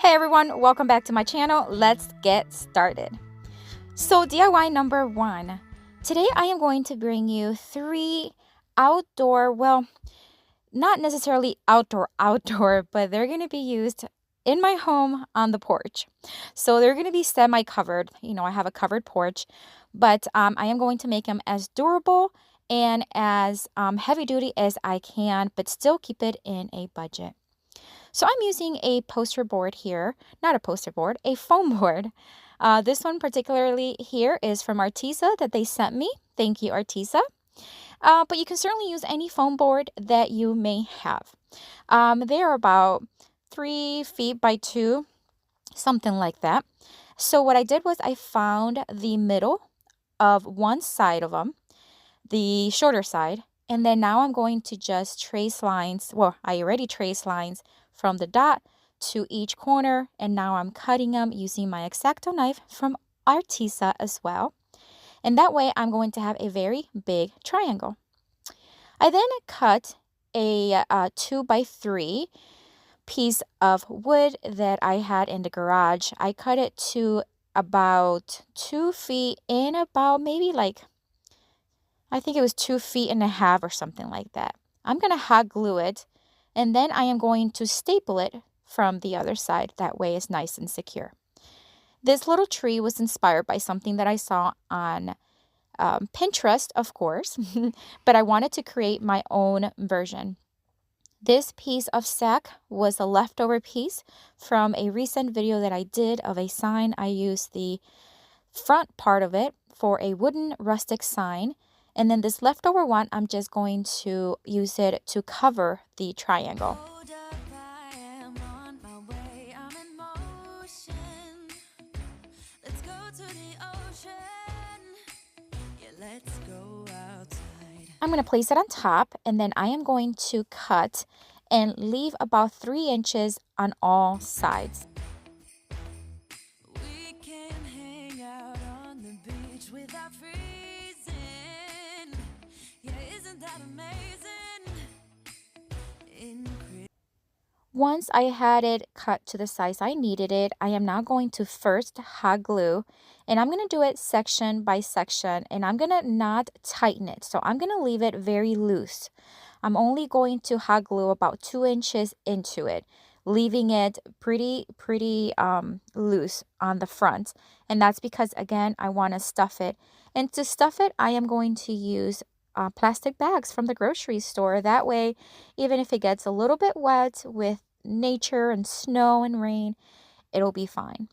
Hey everyone, welcome back to my channel. Let's get started. So DIY number 1. Today I am going to bring you 3 outdoor, well, not necessarily outdoor, but they're going to be used in my home on the porch. So they're going to be semi-covered. I have a covered porch, but I am going to make them as durable and as heavy duty as I can, but still keep it in a budget. So I'm using a poster board here, not a poster board, a foam board. This one particularly here is from Artisa that they sent me. Thank you, Artisa. But you can certainly use any foam board that you may have. They are about 3 feet by 2, something like that. So what I did was I found the middle of one side of them, the shorter side, and then now I'm going to just trace lines. Well, I already traced lines from the dot to each corner, and now I'm cutting them using my X-Acto knife from Artisa as well. And that way I'm going to have a very big triangle. I then cut a 2x3 piece of wood that I had in the garage. I cut it to about 2 feet in about maybe I think it was 2.5 feet or something like that. I'm going to hot glue it, and then I am going to staple it from the other side. That way it's nice and secure. This little tree was inspired by something that I saw on Pinterest, of course, but I wanted to create my own version. This piece of sack was a leftover piece from a recent video that I did of a sign. I used the front part of it for a wooden rustic sign. And then this leftover one, I'm just going to use it to cover the triangle. I'm going to place it on top, and then I am going to cut and leave about 3 inches on all sides. Once I had it cut to the size I needed it, I am now going to first hot glue, and I'm going to do it section by section, and I'm going to not tighten it. So I'm going to leave it very loose. I'm only going to hot glue about 2 inches into it, leaving it pretty loose on the front. And that's because, again, I want to stuff it. And to stuff it, I am going to use plastic bags from the grocery store. That way, even if it gets a little bit wet with nature and snow and rain, it'll be fine.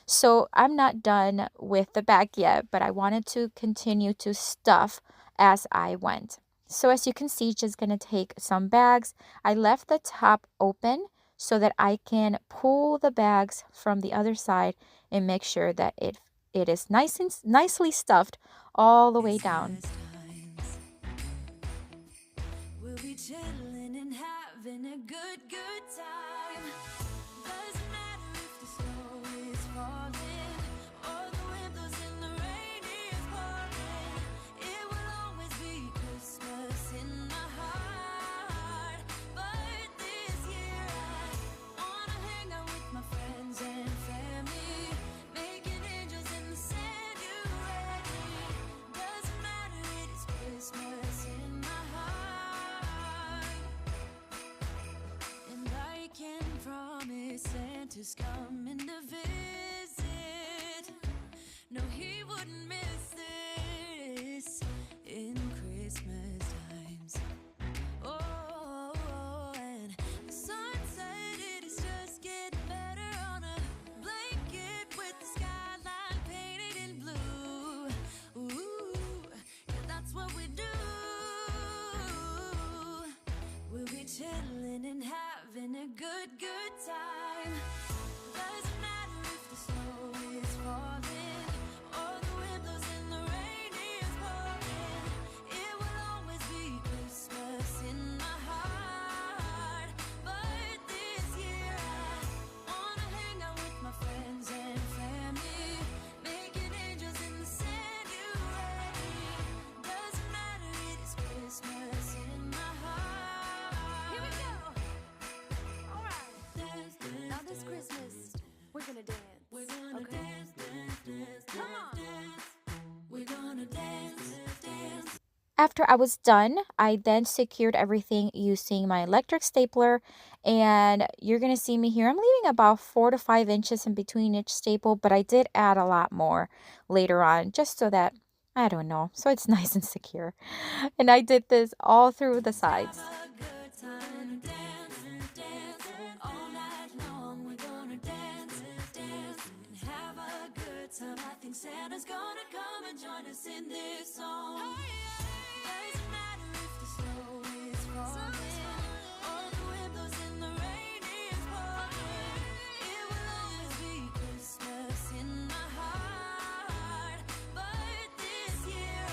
So I'm not done with the bag yet, but I wanted to continue to stuff as I went. So as you can see, just going to take some bags. I left the top open so that I can pull the bags from the other side and make sure that it is nicely stuffed all the way down. We'll be chilling and having a good time. Doesn't matter if the snow is falling or the wind blows and the rain is pouring. It will always be Christmas in my heart. But this year I wanna hang out with my friends and family, making angels in the sand. You ready? Doesn't matter, it is Christmas in my heart. And I can promise Santa's coming to visit. No, he wouldn't miss this in Christmas times. Oh, and the sun said it is just getting better on a blanket with the skyline painted in blue. Ooh, yeah, that's what we do. We'll be chilling and having a good time. Doesn't matter if the snow is falling or the wind blows and the rain is pouring. It will always be Christmas in my heart. But this year I wanna hang out with my friends and family, making angels in the sand. You ready? Doesn't matter, it is Christmas in my heart. Here we go. All right. Now this Christmas After I was done, I then secured everything using my electric stapler, and you're going to see me here. I'm leaving about 4 to 5 inches in between each staple, but I did add a lot more later on just so that, I don't know, so it's nice and secure. And I did this all through the sides. I think Santa's gonna come and join us in this song. Doesn't matter if the snow is falling or the wind blows and the rain is pouring. It will always be Christmas in my heart. But this year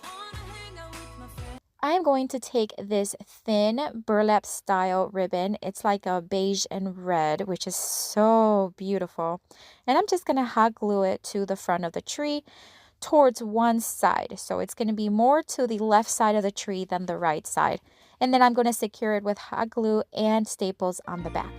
I wanna hang out with my friends. I am going to take this thin burlap style ribbon. It's like a beige and red, which is so beautiful. And I'm just going to hot glue it to the front of the tree towards one side. So it's going to be more to the left side of the tree than the right side. And then I'm going to secure it with hot glue and staples on the back.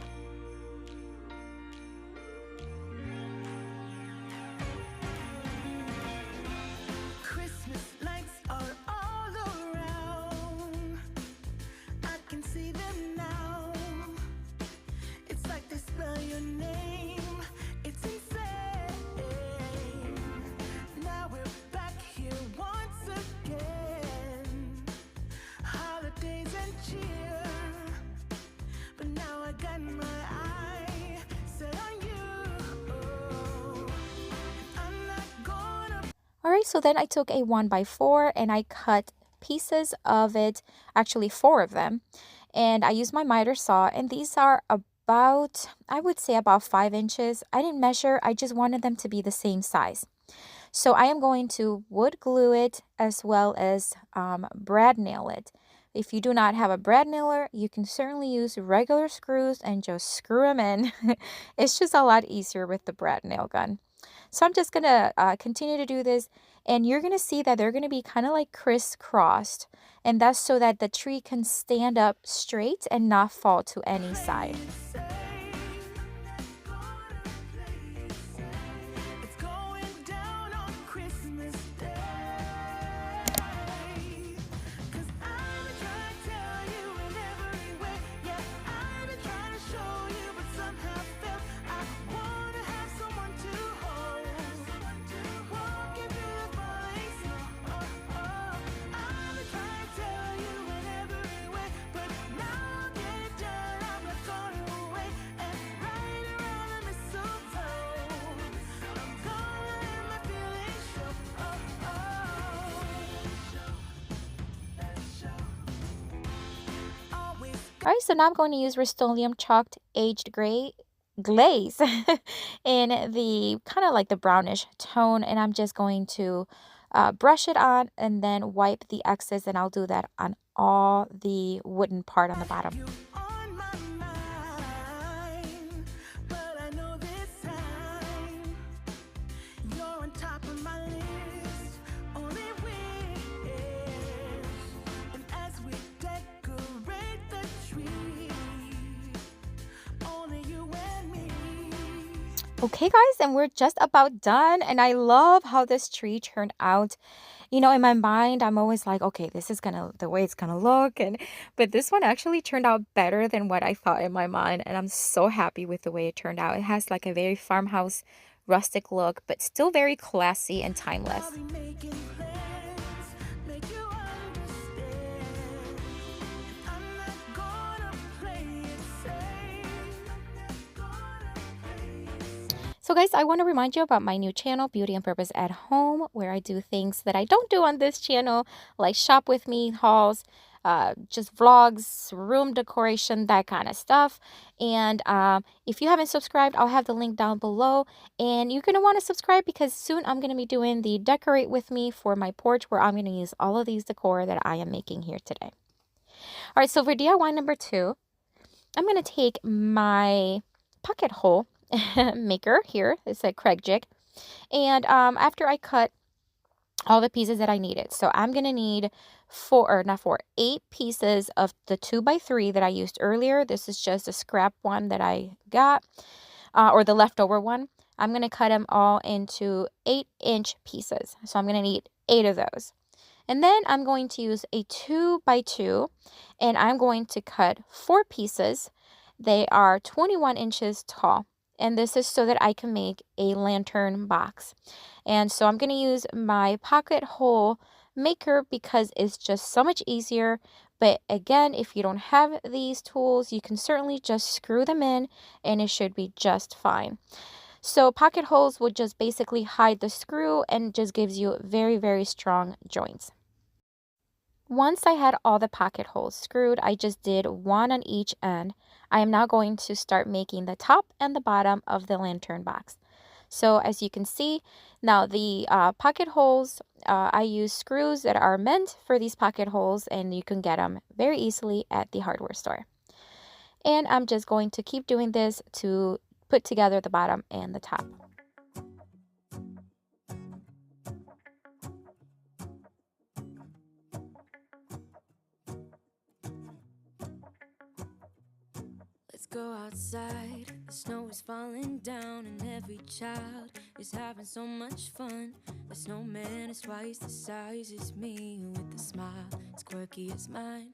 Christmas lights are all around. I can see them now. It's like they spell your name. It's insane. Now we're back here once again. Holidays and cheer. But now I got my eye set on you. I'm not gonna. Alright, so then I took a 1x4 and I cut pieces of it, actually 4 of them. And I used my miter saw, and these are about, I would say about 5 inches. I didn't measure, I just wanted them to be the same size. So I am going to wood glue it as well as brad nail it. If you do not have a brad nailer, you can certainly use regular screws and just screw them in. It's just a lot easier with the brad nail gun. So I'm just going to continue to do this, and you're going to see that they're going to be kind of like crisscrossed, and that's so that the tree can stand up straight and not fall to any side. It's going down on Christmas Day. 'Cause I'm trying to tell you in every way. Yeah, I'm trying to show you, but somehow felt I wanna have someone to hold. Walking through the falling snow. I'm trying to tell you in every way, but now I'll get it done. I'm not gonna wait and right around the mistletoe. I'm gonna let my feelings show. Always. All right, so now I'm going to use Rust-Oleum chalked aged gray glaze in the kind of like the brownish tone, and I'm just going to brush it on and then wipe the excess, and I'll do that on all the wooden part on the bottom. You on my mind, but I know this time you're on top of my list. Only wish, and as we decorate the tree, only you and me. Okay, guys, and we're just about done, and I love how this tree turned out. You know, in my mind, I'm always like, okay, this is the way it's gonna look, but this one actually turned out better than what I thought in my mind, and I'm so happy with the way it turned out. It has like a very farmhouse rustic look, but still very classy and timeless. I'll be making plans, make you understand. I'm not gonna play it safe. So guys, I want to remind you about my new channel, Beauty on Purpose at Home, where I do things that I don't do on this channel, like shop with me, hauls, just vlogs, room decoration, that kind of stuff. And if you haven't subscribed, I'll have the link down below. And you're going to want to subscribe because soon I'm going to be doing the decorate with me for my porch, where I'm going to use all of these decor that I am making here today. All right, so for DIY number 2, I'm going to take my pocket hole maker here. It's a Craig jig. And after I cut all the pieces that I needed, so I'm going to need 8 pieces of the 2x3 that I used earlier. This is just a scrap one that I got, or the leftover one. I'm going to cut them all into 8-inch pieces. So I'm going to need 8 of those. And then I'm going to use a 2x2 and I'm going to cut 4 pieces. They are 21 inches tall. And this is so that I can make a lantern box. And so I'm going to use my pocket hole maker because it's just so much easier. But again, if you don't have these tools, you can certainly just screw them in and it should be just fine. So pocket holes would just basically hide the screw and just gives you very, very strong joints. Once I had all the pocket holes screwed, I just did one on each end. I am now going to start making the top and the bottom of the lantern box. So as you can see, now the pocket holes, I use screws that are meant for these pocket holes and you can get them very easily at the hardware store. And I'm just going to keep doing this to put together the bottom and the top. Let's go outside, the snow is falling down and every child is having so much fun. The snowman is twice the size as me with a smile as quirky as mine.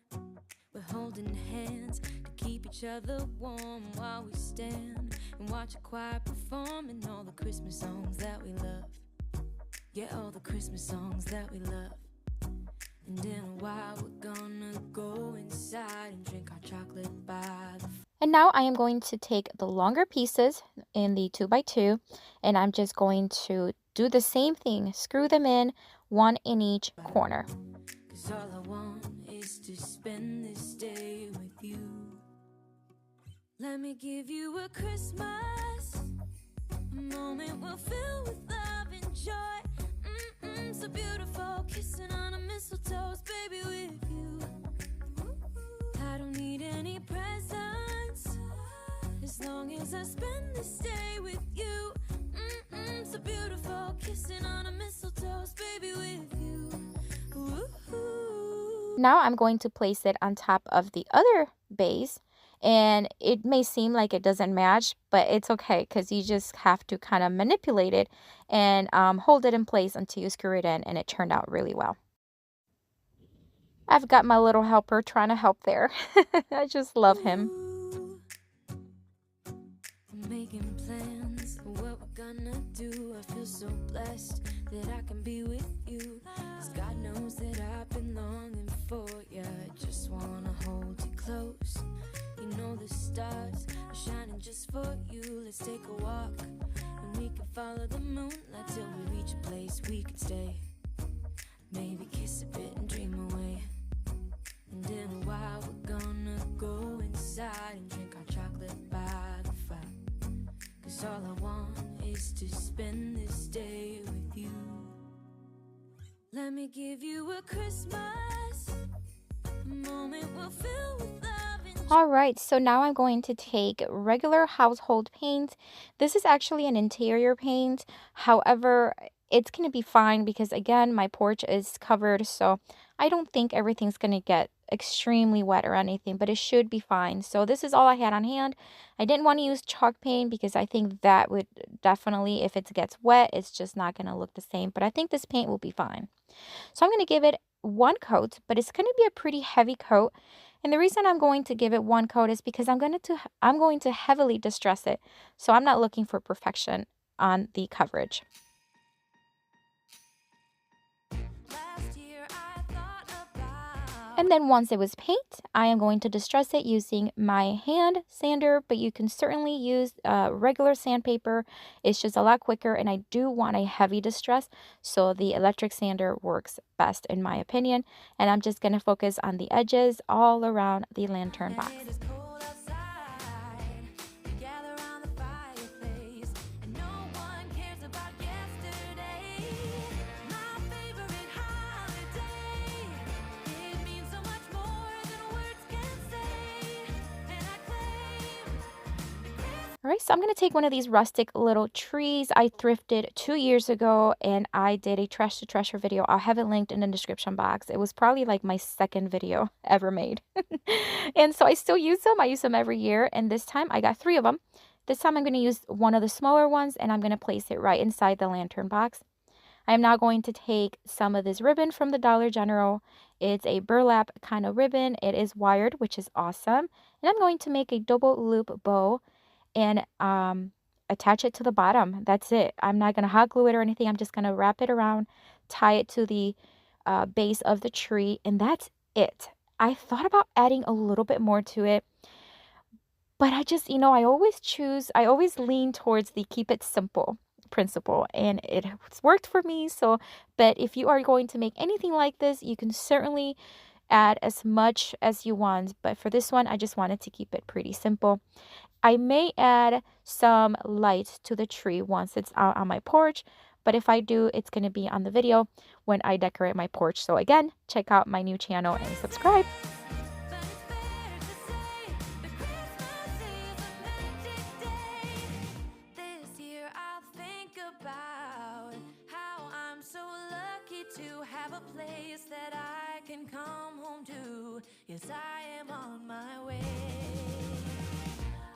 We're holding hands to keep each other warm while we stand and watch a choir performing all the Christmas songs that we love. Yeah, all the Christmas songs that we love. And in a while we're gonna go inside and drink our chocolate by the And now I am going to take the longer pieces in the 2x2 and I'm just going to do the same thing, screw them in, one in each corner. 'Cause all I want is to spend this day with you. Let me give you a Christmas, a moment we'll fill with love and joy. So beautiful, kissing on a mistletoe, baby, with you. I don't need any presents, as long as I spend this day with you. So beautiful, kissing on a mistletoe, baby, with you. Now I'm going to place it on top of the other base. And it may seem like it doesn't match, but it's okay because you just have to kind of manipulate it and hold it in place until you screw it in, and it turned out really well. I've got my little helper trying to help there. I just love him. I'm making plans for what we're gonna do. I feel so blessed that I can be with you, 'cause God knows that I've been longing for you. I just wanna hold you close. You know the stars are shining just for you. Let's take a walk and we can follow the moonlight till we reach a place we can stay. Maybe kiss a bit and dream away. And in a while we're gonna go inside and drink our chocolate by the fire. 'Cause all I want is to spend this day with you. Let me give you a Christmas, a moment we'll fill with love. All right, so now I'm going to take regular household paint. This is actually an interior paint. However, it's going to be fine because, again, my porch is covered, so I don't think everything's going to get extremely wet or anything, but it should be fine. So this is all I had on hand. I didn't want to use chalk paint because I think that would definitely, if it gets wet, it's just not going to look the same. But I think this paint will be fine. So I'm going to give it one coat, but it's going to be a pretty heavy coat. And the reason I'm going to give it one coat is because I'm going to heavily distress it. So I'm not looking for perfection on the coverage. And then once it was paint, I am going to distress it using my hand sander, but you can certainly use regular sandpaper. It's just a lot quicker, and I do want a heavy distress, so the electric sander works best in my opinion. And I'm just going to focus on the edges all around the lantern box. All right, so I'm going to take one of these rustic little trees I thrifted 2 years ago, and I did a trash to treasure video. I'll have it linked in the description box. It was probably like my second video ever made. And so I still use them. I use them every year, and this time I got 3 of them. This time I'm going to use one of the smaller ones, and I'm going to place it right inside the lantern box. I'm now going to take some of this ribbon from the Dollar General. It's a burlap kind of ribbon. It is wired, which is awesome. And I'm going to make a double loop bow and attach it to the bottom. That's it. I'm not going to hot glue it or anything. I'm just going to wrap it around, tie it to the base of the tree, and that's it. I thought about adding a little bit more to it, but I just, I always lean towards the keep it simple principle, and it's worked for me. So, but if you are going to make anything like this, you can certainly add as much as you want. But for this one, I just wanted to keep it pretty simple. I may add some light to the tree once it's out on my porch, but if I do, it's going to be on the video when I decorate my porch. So again, check out my new channel and subscribe. But it's fair to say that Christmas is a magic day. This year I'll think about how I'm so lucky to have a place that I can come home to. Yes, I am on my way.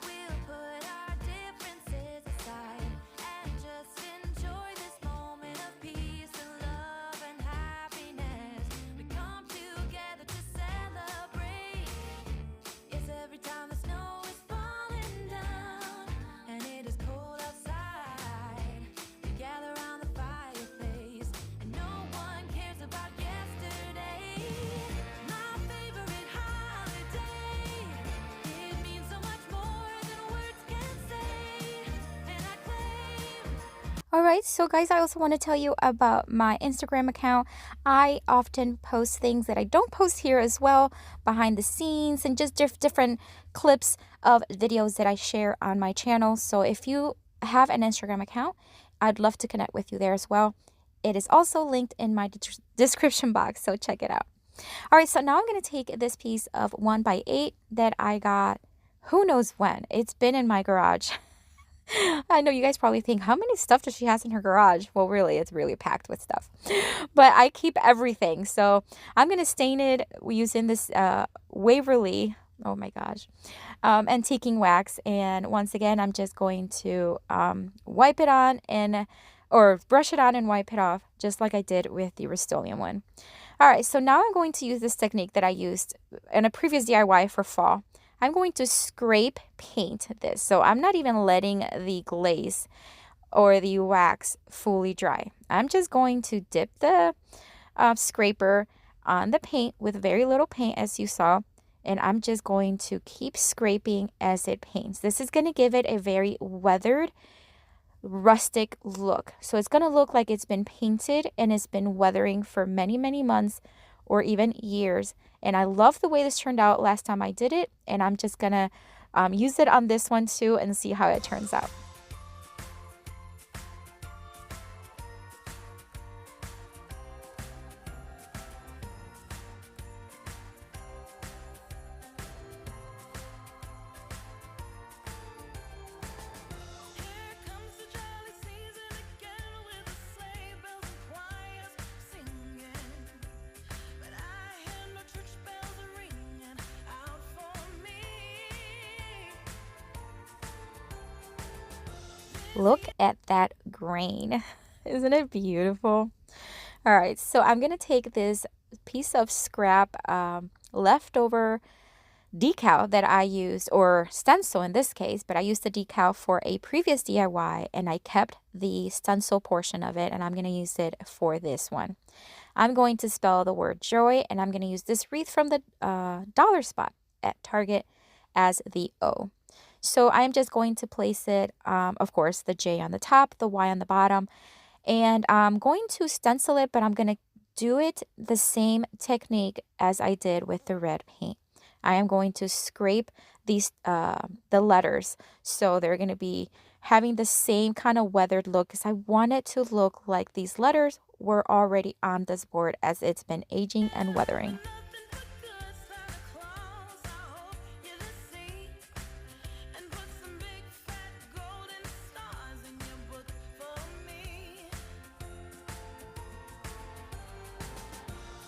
We'll put our differences aside and just enjoy this moment of peace and love and happiness. We come together to celebrate. Yes, every time the snow is falling down and it is cold outside, we gather around the fireplace and no one cares about yesterday. My favorite holiday. It means so much more than words can say, and I claim. All right, so guys, I also want to tell you about my Instagram account. I often post things that I don't post here as well, behind the scenes, and just different clips of videos that I share on my channel. So if you have an Instagram account, I'd love to connect with you there as well. It is also linked in my description box, so check it out. All right, so now I'm going to take this piece of 1x8 that I got who knows when. It's been in my garage. I know you guys probably think, how many stuff does she has in her garage? Well, really, it's really packed with stuff. But I keep everything. So I'm going to stain it using this Waverly, oh my gosh, antiquing wax. And once again, I'm just going to wipe it on or brush it on and wipe it off, just like I did with the Rust-Oleum one. All right, so now I'm going to use this technique that I used in a previous DIY for fall. I'm going to scrape paint this. So I'm not even letting the glaze or the wax fully dry. I'm just going to dip the scraper on the paint with very little paint, as you saw. And I'm just going to keep scraping as it paints. This is going to give it a very weathered, rustic look. So it's going to look like it's been painted and it's been weathering for many, many months or even years. And I love the way this turned out last time I did it. And I'm just going to use it on this one too and see how it turns out. Here comes the jolly season again with the sleigh bells and choirs singing. But I hear no church bells ringing out for me. Look at that grain. Isn't it beautiful? All right, so I'm going to take this piece of scrap leftover decal that I used, or stencil in this case, but I used the decal for a previous DIY and I kept the stencil portion of it, and I'm going to use it for this one. I'm going to spell the word joy, and I'm going to use this wreath from the dollar spot at Target as the O. So I'm just going to place it, of course, the J on the top, the Y on the bottom, and I'm going to stencil it, but I'm going to do it the same technique as I did with the red paint. I am going to scrape these the letters, so they're going to be having the same kind of weathered look, because I want it to look like these letters were already on this board as it's been aging and weathering. Nothing but good Santa Claus, I hope you to see. And put some big fat golden stars in your book for me.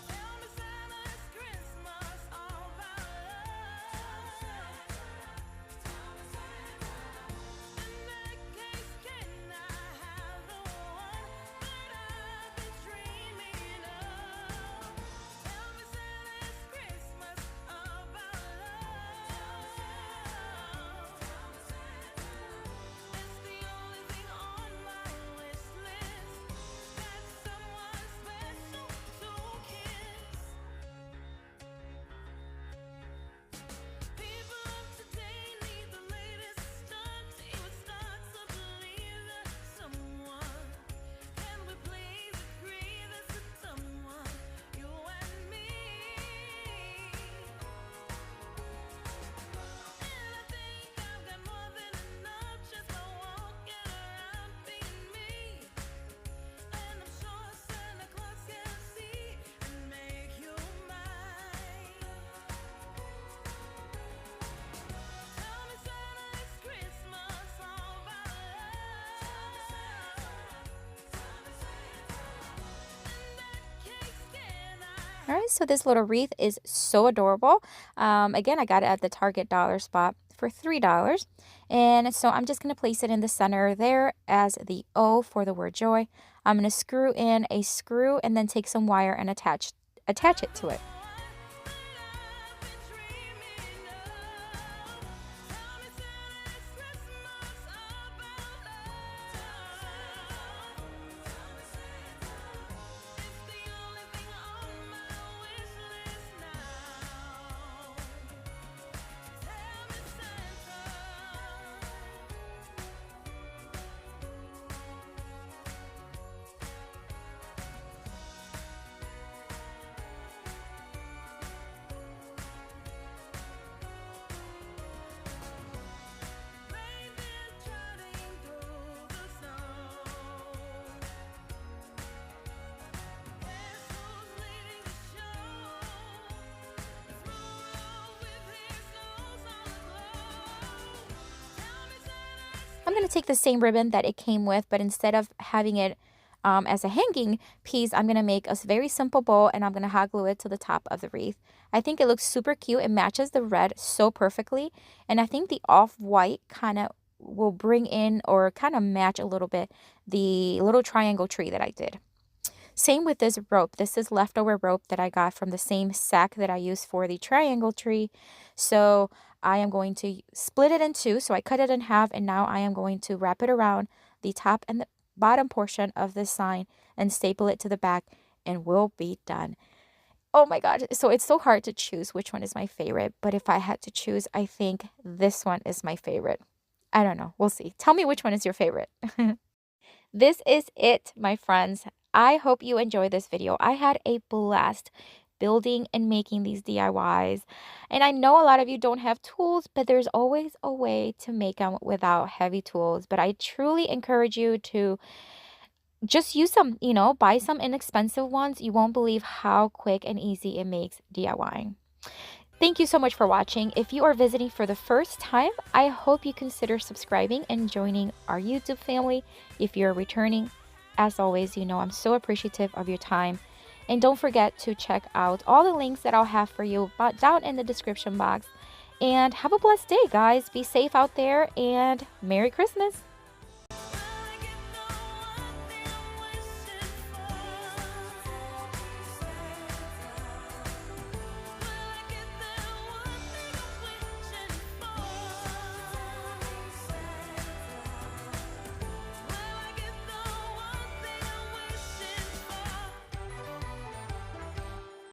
Tell me, Santa, is Christmas all about love? In that case, can I have the one that I've All right, so this little wreath is so adorable. Again, I got it at the Target dollar spot for $3. And so I'm just going to place it in the center there as the O for the word joy. I'm going to screw in a screw and then take some wire and attach it to it. I'm going to take the same ribbon that it came with, but instead of having it as a hanging piece, I'm going to make a very simple bow and I'm going to hot glue it to the top of the wreath. I think it looks super cute. It matches the red so perfectly. And I think the off-white kind of will bring in or kind of match a little bit the little triangle tree that I did. Same with this rope. This is leftover rope that I got from the same sack that I used for the triangle tree. So I am going to split it in two. So I cut it in half and now I am going to wrap it around the top and the bottom portion of this sign and staple it to the back and we'll be done. Oh my God. So it's so hard to choose which one is my favorite. But if I had to choose, I think this one is my favorite. I don't know. We'll see. Tell me which one is your favorite. This is it, my friends. I hope you enjoyed this video. I had a blast building and making these DIYs. And I know a lot of you don't have tools, but there's always a way to make them without heavy tools. But I truly encourage you to just use some, buy some inexpensive ones. You won't believe how quick and easy it makes DIYing. Thank you so much for watching. If you are visiting for the first time, I hope you consider subscribing and joining our YouTube family. If you're returning, as always, I'm so appreciative of your time. And don't forget to check out all the links that I'll have for you down in the description box. And have a blessed day, guys. Be safe out there and Merry Christmas.